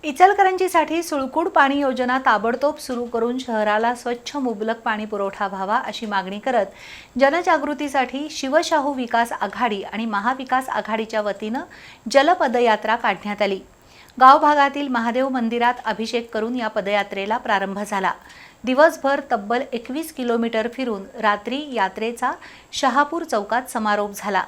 इचलकरंजीसाठी सुळकूड पाणी योजना ताबडतोब सुरू करून शहराला स्वच्छ मुबलक पाणी पुरवठा व्हावा अशी मागणी करत जनजागृतीसाठी शिवशाहू विकास आघाडी आणि महाविकास आघाडीच्या वतीनं जलपदयात्रा काढण्यात आली। गाव भागातील महादेव मंदिरात अभिषेक करून या पदयात्रेला प्रारंभ झाला। दिवसभर तब्बल 21 किलोमीटर फिरून रात्री यात्रेचा शहापूर चौकात समारोप झाला।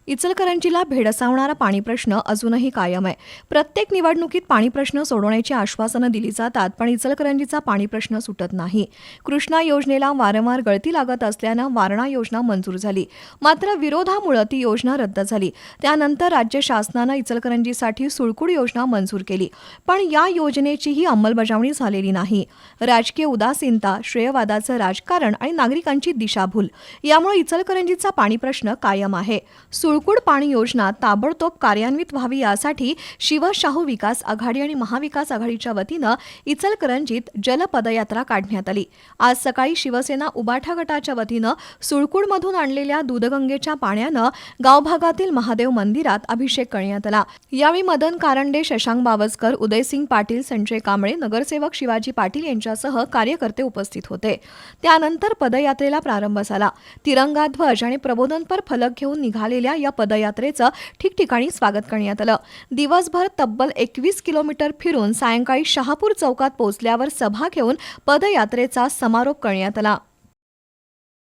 इचलकरंजीला भेडसावणारा पाणी प्रश्न अजूनही कायम आहे। प्रत्येक निवडणुकीत पाणी प्रश्न सोडवण्याची आश्वासनं दिली जातात, पण इचलकरंजीचा पाणी प्रश्न सुटत नाही। कृष्णा योजनेला वारंवार गळती लागत असल्यानं वारणा योजना मंजूर झाली, मात्र विरोधामुळे ती योजना रद्द झाली। त्यानंतर राज्य शासनानं इचलकरंजीसाठी सुळकूड योजना मंजूर केली, पण या योजनेचीही अंमलबजावणी झालेली नाही। राजकीय उदासीनता, श्रेयवादाचं राजकारण आणि नागरिकांची दिशाभूल यामुळे इचलकरंजीचा पाणी प्रश्न कायम आहे। सुळकूड पाणी योजना ताबडतोब कार्यान्वित व्हावी यासाठी शिवशाहू विकास आघाडी आणि महाविकास आघाडीच्या वतीनं इचलकरंजीत जलपदयात्रा काढण्यात आली। आज सकाळी शिवसेना उबाठा गटाच्या वतीनं सुळकूडमधून आणलेल्या दूधगंगेच्या पाण्यानं गावभागातील महादेव मंदिरात अभिषेक करण्यात आला। यावेळी मदन कारंडे, शशांक बावस्कर, उदयसिंग पाटील, संजय कांबळे, नगरसेवक शिवाजी पाटील यांच्यासह कार्यकर्ते उपस्थित होते। त्यानंतर पदयात्रेला प्रारंभ झाला। तिरंगा ध्वज आणि प्रबोधनपर फलक घेऊन निघालेल्या या पदयात्रेचं ठिकठिकाणी स्वागत करण्यात आलं। दिवसभर तब्बल 21 किलोमीटर फिरून सायंकाळी शहापूर चौकात पोहोचल्यावर सभा घेऊन पदयात्रेचा समारोप करण्यात आला।